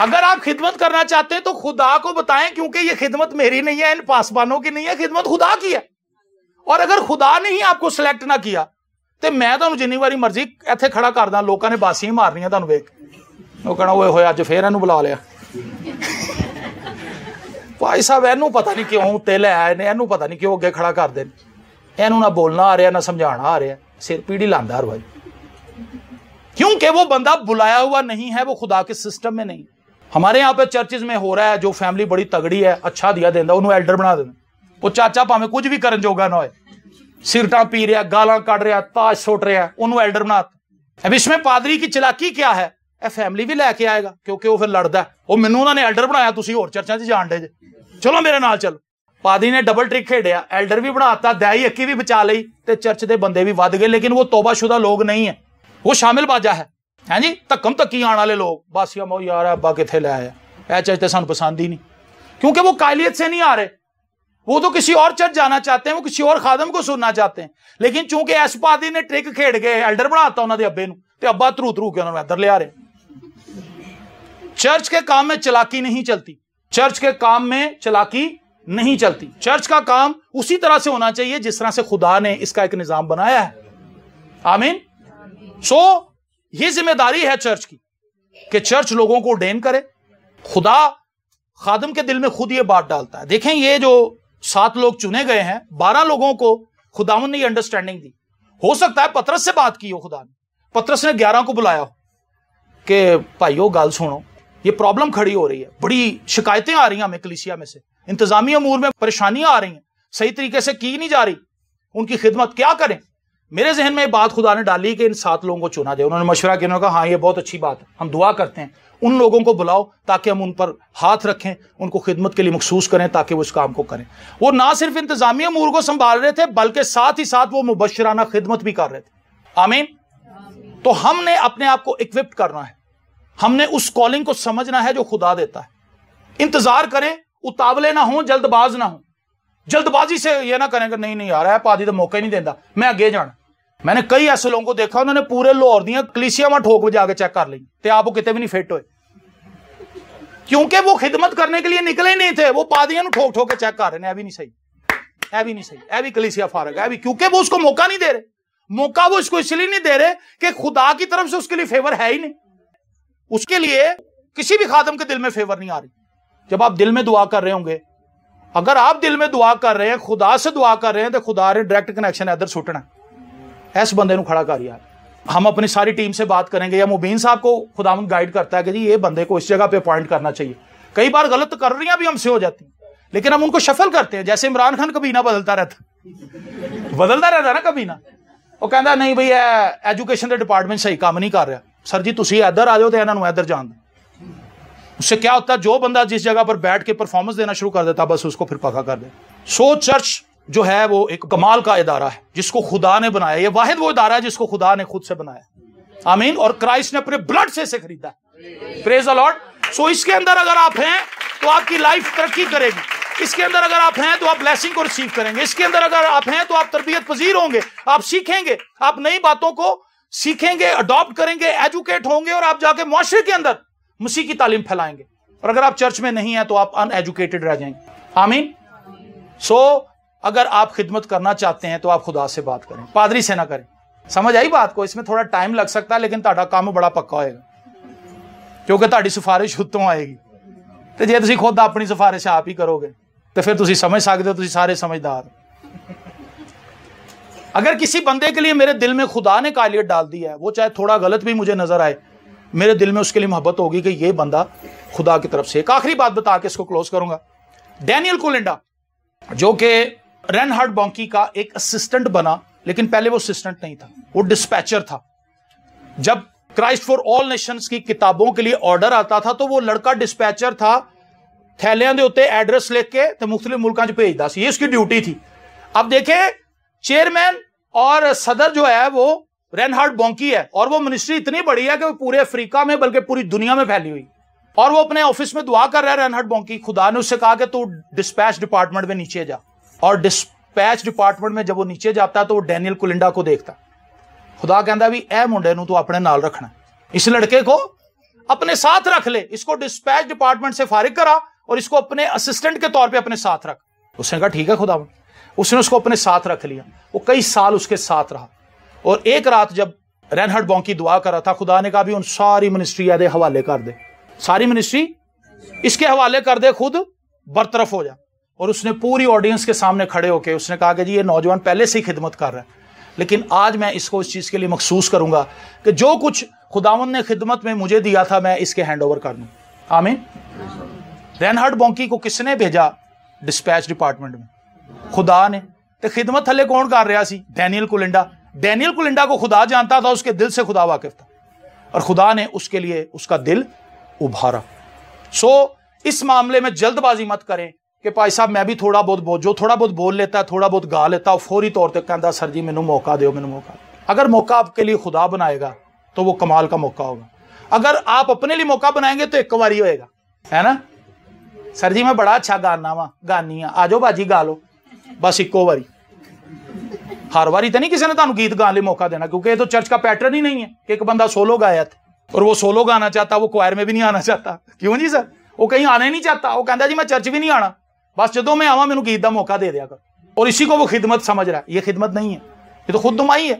اگر آپ خدمت کرنا چاہتے ہیں تو خدا کو بتائیں, کیونکہ یہ خدمت میری نہیں ہے, ان پاسبانوں کی نہیں ہے, خدمت خدا کی ہے. اور اگر خدا نے ہی آپ کو سلیکٹ نہ کیا تو میں تو جنی باری مرضی ایتھے کھڑا کر دا, لوگوں نے باسیاں مارنیاں تمہیں ویک, وہ کہنا وہ ہویا اج پھر اینو بلا لیا. بھائی صاحب اینو پتہ نہیں کیوں تل ہے, اینو پتہ نہیں کیوں اگے کھڑا کر دیں, اینو نہ بولنا آ رہا نہ سمجھانا آ رہا, سر پیڑھی لاندا ہر بھائی. کیونکہ وہ بندہ بلایا ہوا نہیں ہے, وہ خدا کے سسٹم میں نہیں. ہمارے یہاں پہ چرچز میں ہو رہا ہے, جو فیملی بڑی تگڑی ہے, اچھا دیا دینا انہوں ایلڈر بنا دینا. وہ چاچا پاویں کچھ بھی کرن جوگا نہ ہوئے, سگرٹاں پی رہا, گالاں کٹ رہا, تاج سٹ رہا, انہوں ایلڈر بنا. اب اس میں پادری کی چلاکی کیا ہے, اے فیملی بھی لے کے آئے گا, کیونکہ وہ پھر لڑدا ہے, وہ مینوں انہوں نے ایلڈر بنایا, تسی اور چرچاں چ جان دے جے, چلو میرے نال چلو. پادری نے ڈبل ٹرک کھیڈیا, ایلڈر بھی بناتا, دہائی اکی بھی بچا لئی, تے چرچ دے بندے بھی ود گئے. لیکن وہ توبہ شدہ لوگ نہیں ہیں, وہ شامل باجا ہے, ہاں جی, تکم تکی آن والے لوگ. باسیا مو یار ابا کتنے لے آیا, اے چرچ تے سانوں پسند ہی نہیں, کیونکہ وہ قائلیت سے نہیں آ رہے. وہ تو کسی اور چرچ جانا چاہتے ہیں, وہ کسی اور خادم کو سننا چاہتے ہیں. لیکن چونکہ ایس پادری نے ٹرک کھیڑ کے ایلڈر بناتا انہوں نے ابے نو, تے ابا ترو کے انہوں نے ادھر لے آ رہے. چرچ کے کام میں چلاکی نہیں چلتی, چرچ کے کام میں چلاکی نہیں چلتی. چرچ کا کام اسی طرح سے ہونا چاہیے جس طرح سے خدا نے اس کا ایک نظام بنایا ہے. آمین. سو یہ ذمہ داری ہے چرچ کی کہ چرچ لوگوں کو ordain کرے, خدا خادم کے دل میں خود یہ بات ڈالتا ہے. دیکھیں یہ جو 7 لوگ چنے گئے ہیں، 12 لوگوں کو خداوند نے یہ انڈرسٹینڈنگ دی. ہو سکتا ہے پطرس سے بات کی ہو خدا نے، پطرس نے 11 کو بلایا ہو کہ بھائیو گل سنو، یہ پرابلم کھڑی ہو رہی ہے، بڑی شکایتیں آ رہی ہیں ہمیں کلیسیا میں سے، انتظامی امور میں پریشانیاں آ رہی ہیں، صحیح طریقے سے کی نہیں جا رہی، ان کی خدمت کیا کریں. میرے ذہن میں یہ بات خدا نے ڈالی کہ ان 7 لوگوں کو چنا جائے. انہوں نے مشورہ کیا، انہوں نے کہا ہاں یہ بہت اچھی بات ہے، ہم دعا کرتے ہیں ان لوگوں کو بلاؤ تاکہ ہم ان پر ہاتھ رکھیں، ان کو خدمت کے لیے مخصوص کریں تاکہ وہ اس کام کو کریں. وہ نہ صرف انتظامی امور کو سنبھال رہے تھے بلکہ ساتھ ہی ساتھ وہ مبشرانہ خدمت بھی کر رہے تھے. آمین. تو ہم نے اپنے آپ کو اکوپڈ کرنا ہے، ہم نے اس کالنگ کو سمجھنا ہے جو خدا دیتا ہے. انتظار کریں، اتاولے نہ ہوں، جلد باز نہ ہوں. جلد بازی سے یہ نہ کریں کہ نہیں آ رہا ہے پادی تو موقع ہی نہیں دینا، میں آگے جانا. میں نے کئی ایسے لوگوں کو دیکھا انہوں نے پورے لاہور دیاں کلیسیا میں ٹھوک بجا کے چیک کر لی تے آپ وہ کتے بھی نہیں فٹ ہوئے، کیونکہ وہ خدمت کرنے کے لیے نکلے ہی نہیں تھے. وہ پادیاں ٹھوک ٹھوک کے چیک کر رہے ہیں، اے بھی نہیں صحیح، اے بھی نہیں صحیح، اے بھی کلیسیا فارغ ہے، کیونکہ وہ اس کو موقع نہیں دے رہے. موقع وہ اس کو اس لیے نہیں دے رہے کہ خدا کی طرف سے اس کے لیے فیور ہے ہی نہیں. اس کے لیے کسی بھی خادم کے دل میں فیور نہیں آ رہی. جب آپ دل میں دعا کر رہے ہوں گے، اگر آپ دل میں دعا کر رہے ہیں، خدا سے دعا کر رہے ہیں، تو خدا نے ڈائریکٹ کنیکشن ادھر سٹنا ایس بندے نو کھڑا کر یار. ہم اپنی ساری ٹیم سے بات کریں گے یا مبین صاحب کو خداوند گائیڈ کرتا ہے کہ جی یہ بندے کو اس جگہ پہ اپوائنٹ کرنا چاہیے. کئی بار غلط کر رہی ہیں بھی ہم سے ہو جاتی ہیں، لیکن ہم ان کو شفل کرتے ہیں. جیسے عمران خان کبھی نہ بدلتا رہتا نا کبھی نہ. وہ کہتا نہیں بھائی ایجوکیشن کے ڈپارٹمنٹ صحیح کام نہیں کر رہا، سر جی تسی ادھر آ جاؤ تو انہوں ادھر جان دیں. اس سے کیا ہوتا ہے، جو بندہ جس جگہ پر بیٹھ کے پرفارمنس دینا شروع کر دیتا بس اس کو پھر پکا کر دے. سو چرچ جو ہے وہ ایک کمال کا ادارہ ہے جس کو خدا نے بنایا. یہ واحد وہ ادارہ ہے جس کو خدا نے خود سے بنایا. آمین. اور کرائسٹ نے اپنے بلڈ سے اسے خریدا ہے. پریز دی لارڈ. سو اس کے اندر اگر آپ ہیں تو آپ کی لائف ترقی کرے گی. اس کے اندر اگر آپ ہیں تو آپ بلیسنگ کو ریسیو کریں گے. اس کے اندر اگر آپ ہیں تو آپ تربیت پذیر ہوں گے، آپ سیکھیں گے، آپ نئی باتوں کو سیکھیں گے، اڈاپٹ کریں گے، ایجوکیٹ ہوں گے، اور آپ جا کے معاشرے کے اندر مسیح کی تعلیم پھیلائیں گے. اور اگر آپ چرچ میں نہیں ہیں تو آپ ان ایجوکیٹڈ رہ جائیں گے. آمین. سو اگر آپ خدمت کرنا چاہتے ہیں تو آپ خدا سے بات کریں، پادری سے نہ کریں. سمجھ آئی بات کو؟ اس میں تھوڑا ٹائم لگ سکتا ہے لیکن تہاڈا کام بڑا پکا ہوئے گا، کیونکہ تہاڈی سفارش اتوں آئے گی. تو جے تسی خود اپنی سفارش آپ ہی کرو گے تو پھر تسی سمجھ سکتے ہو، تسی سارے سمجھدار. اگر کسی بندے کے لیے میرے دل میں خدا نے قابلیت ڈال دی ہے، وہ چاہے تھوڑا غلط بھی مجھے نظر آئے، میرے دل میں اس کے لیے محبت ہوگی کہ یہ بندہ خدا کی طرف سے. ایک آخری بات بتا کے اس کو کلوز کروں گا. ڈینیل کولنڈا جو کہ رینہارڈ بونکی کا ایک اسسٹنٹ بنا، لیکن پہلے وہ اسسٹنٹ نہیں تھا، وہ ڈسپیچر تھا. جب کرائسٹ فار آل نیشنز کی کتابوں کے لیے آرڈر آتا تھا تو وہ لڑکا ڈسپیچر تھا، تھیلیاں دے ہوتے ایڈریس لکھ کے تو مختلف ملکوں چ بھیجدا سی. یہ اس کی ڈیوٹی تھی. اب دیکھیں چیئرمین اور صدر جو ہے وہ رینہارڈ بونکی ہے، اور وہ منسٹری اتنی بڑی ہے کہ وہ پورے افریقہ میں بلکہ پوری دنیا میں پھیلی ہوئی. اور وہ اپنے آفس میں دعا کر رہا ہے رینہارڈ بونکی. خدا نے اس سے کہا کہ تو ڈسپیچ ڈپارٹمنٹ میں نیچے جا. اور ڈسپیچ ڈپارٹمنٹ میں جب وہ نیچے جاتا ہے تو وہ ڈینیل کولنڈا کو دیکھتا. خدا کہندا بھی اے منڈے نو تو اپنے نال رکھنا، اس لڑکے کو اپنے ساتھ رکھ لے، اس کو ڈسپیچ ڈپارٹمنٹ سے فارغ کرا اور اس کو اپنے اسسٹنٹ کے طور پہ اپنے ساتھ رکھ. اس نے کہا ٹھیک ہے خدا. اس نے اس کو اپنے ساتھ رکھ لیا. وہ کئی سال اس کے ساتھ رہا. اور ایک رات جب رینہارڈ بونکی دعا کر رہا تھا، خدا نے کہا بھی ان ساری منسٹری دے حوالے کر دے، ساری منسٹری اس کے حوالے کر دے، خود برطرف ہو جا. اور اس نے پوری آڈینس کے سامنے کھڑے ہو کے اس نے کہا کہ جی یہ نوجوان پہلے سے ہی خدمت کر رہا ہے، لیکن آج میں اس کو اس چیز کے لیے مخصوص کروں گا کہ جو کچھ خداوند نے خدمت میں مجھے دیا تھا میں اس کے ہینڈ اوور کر دوں. آمین. رینہارڈ بونکی کو کس نے بھیجا ڈسپیچ ڈپارٹمنٹ میں؟ خدا نے. تو خدمت تھلے کون کر رہا سی؟ ڈینیل کولنڈا. ڈینیل کولنڈا کو خدا جانتا تھا، اس کے دل سے خدا واقف تھا، اور خدا نے اس کے لیے اس کا دل ابھارا. سو اس معاملے میں جلد بازی مت کریں کہ بھائی صاحب میں بھی تھوڑا بہت بول لیتا ہے، تھوڑا بہت گا لیتا ہے، فوری طور پہ کہتا سر جی مینوں موقع دیو، مینوں موقع. اگر موقع آپ کے لیے خدا بنائے گا تو وہ کمال کا موقع ہوگا. اگر آپ اپنے لیے موقع بنائیں گے تو ایک باری ہوئے گا، ہے نا. سر جی میں بڑا اچھا گانا وا گانی ہاں، آ جاؤ باجی گا لو، بس ایکو باری. ہر باری تو نہیں کسی نے تمہیں گیت گانے موقع دینا، کیونکہ یہ تو چرچ کا پیٹرن ہی نہیں ہے کہ ایک بندہ سولو گایا تھا، اور وہ سولو گانا چاہتا، وہ کوائر میں بھی نہیں آنا چاہتا. کیوں جی سر؟ وہ کہیں آنا ہی نہیں چاہتا. وہ کہتا جی میں چرچ بھی نہیں آنا، بس جدوں میں آواں مینوں گیت دا موقع دے دیا کر. اور اسی کو وہ خدمت سمجھ رہا ہے. یہ خدمت نہیں ہے، یہ تو خود نمائی ہے.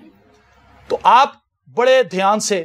تو آپ بڑے دھیان سے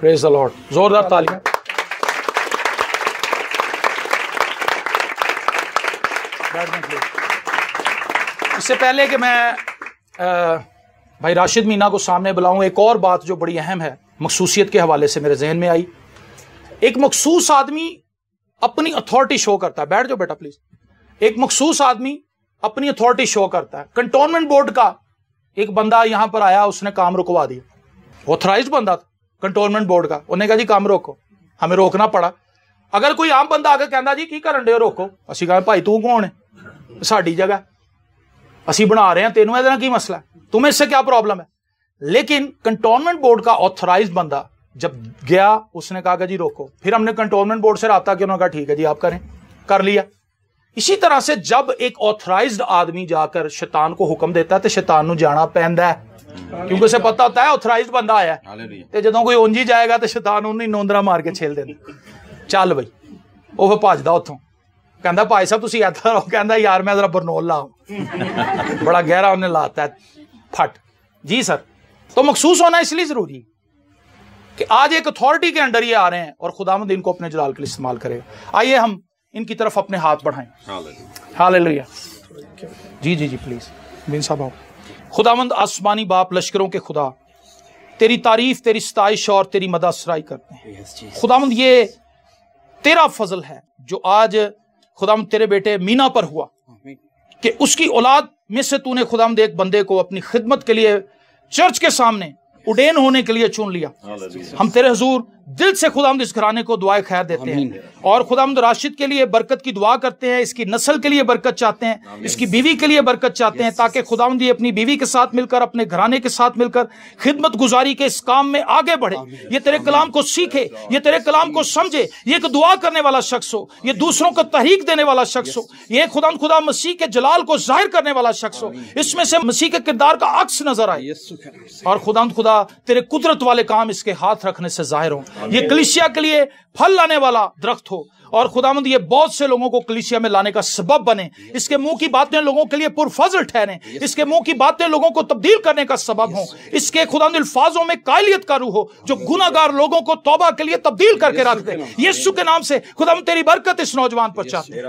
پریز دی لارڈ. زوردار تالیاں. اس سے پہلے کہ میں بھائی راشد مینا کو سامنے بلاؤں، ایک اور بات جو بڑی اہم ہے مخصوصیت کے حوالے سے میرے ذہن میں آئی. ایک مخصوص آدمی اپنی اتھارٹی شو کرتا ہے. بیٹھ جاؤ بیٹا پلیز. ایک مخصوص آدمی اپنی اتھارٹی شو کرتا ہے. کنٹونمنٹ بورڈ کا ایک بندہ یہاں پر آیا، اس نے کام رکوا دیا. آتھرائزڈ بندہ تھا کنٹونمنٹ بورڈ کا. انہوں نے کہا جی کام روکو. ہمیں روکنا پڑا. اگر کوئی عام بندہ آ کے کہندا جی کی کرن دے روکو، اسی کہا بھائی تو کون ہے، ساڈی جگہ اسی بنا رہے ہیں، تینوں ادھر کی مسئلہ ہے، تمہیں اس سے کیا پرابلم ہے. لیکن کنٹونمنٹ بورڈ کا آتھرائزڈ بندہ جب گیا، اس نے کہا کہ جی روکو. پھر ہم نے کنٹونمنٹ بورڈ سے رابطہ کیا، انہوں نے کہا ٹھیک ہے جی آپ کریں، کر لیا. اسی طرح سے جب ایک آتھرائزڈ آدمی جا کر شیطان کو حکم دیتا ہے تو شیطان نو جانا پیندا ہے، کیونکہ اسے پتا ہوتا ہے آتھرائزڈ بندہ آیا ہے. تے جدوں کوئی اونجی جائے گا تو شیطان انہیں نوندرا مار کے چھیل دینا. چل بھائی وہ پھر بھجدا اتوں، کہندا بھائی صاحب تسی ادھر آؤ. کہندا یار میں ذرا برنول لاؤ. بڑا گہرا انہیں لاتا ہے پھٹ. جی سر. تو مخصوص ہونا اس لیے ضروری کہ آج ایک اتھارٹی کے انڈر یہ آ رہے ہیں اور خداوند ان کو اپنے جلال کے لیے استعمال کرے گا. آئیے ہم ان کی طرف اپنے ہاتھ بڑھائیں. ہاللیلویا. جی جی جی پلیز بن صاحب آؤ. خداوند آسمانی باپ، لشکروں کے خدا، تیری تعریف، تیری ستائش اور تیری مدح سرائی کرتے ہیں. خداوند یہ تیرا فضل ہے جو آج خداوند تیرے بیٹے مینا پر ہوا کہ اس کی اولاد میں سے تو نے خداوند ایک بندے کو اپنی خدمت کے لیے چرچ کے سامنے اڈین ہونے کے لیے چن لیا. ہم تیرے حضور دل سے خداوند اس گھرانے کو دعائے خیر دیتے ہیں اور خداوند راشد کے لیے برکت کی دعا کرتے ہیں. اس کی نسل کے لیے برکت چاہتے ہیں، اس کی بیوی کے لیے برکت چاہتے ہیں، تاکہ خداوند یہ اپنی بیوی کے ساتھ مل کر، اپنے گھرانے کے ساتھ مل کر خدمت گزاری کے اس کام میں آگے بڑھے. یہ تیرے کلام کو سیکھے، یہ تیرے کلام کو سمجھے، یہ ایک دعا کرنے والا شخص ہو، یہ دوسروں کو تحریک دینے والا شخص ہو، یہ خداوند خدا مسیح کے جلال کو ظاہر کرنے والا شخص ہو، اس میں سے مسیح کے کردار کا عکس نظر آئے. اور خداوند خدا تیرے قدرت والے کام اس کے ہاتھ رکھنے سے ظاہر ہوں. یہ کلیسیا کے لیے پھل لانے والا درخت ہو اور خداوند یہ بہت سے لوگوں کو کلیسیا میں لانے کا سبب بنے. اس کے منہ کی باتیں لوگوں کے لیے پرفضل ٹھہریں، اس کے منہ کی باتیں لوگوں کو تبدیل کرنے کا سبب ہوں. اس کے خداوند الفاظوں میں قائلیت کا روح ہو جو گناہگار لوگوں کو توبہ کے لیے تبدیل کر کے رکھ دے. یسوع کے نام سے خداوند تیری برکت اس نوجوان پر چاہتے ہیں.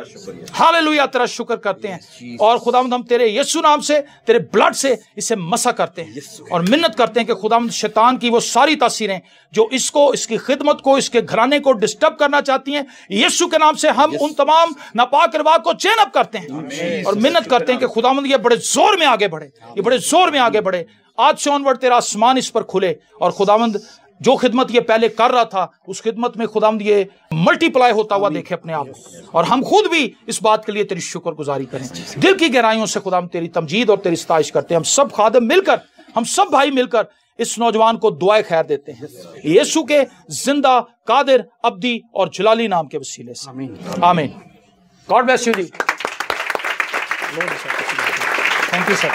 ہاللیلویا. تیرا شکر کرتے ہیں اور خداوند ہم تیرے یسوع نام سے، تیرے بلڈ سے اسے مسح کرتے ہیں اور منت کرتے ہیں کہ خداوند شیطان کی وہ ساری تاثیریں جو اس کو، اس کی خدمت کو، اس کے گھرانے کو ڈسٹرب کرنا چاہتی ہیں، یسوع کے نام سے ہم ان تمام ناپاک رواج کو چین اپ کرتے ہیں اور منت کرتے ہیں کہ خداوند یہ بڑے زور میں آگے بڑھے، یہ بڑے زور میں آگے بڑھے. آج سے آنورڈ تیرا آسمان اس پر کھلے اور خداوند جو خدمت یہ پہلے کر رہا تھا اس خدمت میں خداوند یہ ملٹی پلائی ہوتا ہوا دیکھے اپنے آپ کو، اور ہم خود بھی اس بات کے لیے تیری شکر گزاری کریں. دل کی گہرائیوں سے خداوند تیری تمجید اور تیری ستائش کرتے ہیں. ہم سب خادم مل کر، ہم سب بھائی مل کر اس نوجوان کو دعائے خیر دیتے ہیں یسوع کے زندہ، قادر، ابدی اور جلالی نام کے وسیلے سے. آمین. گاڈ بلیس یو جی. Thank you sir.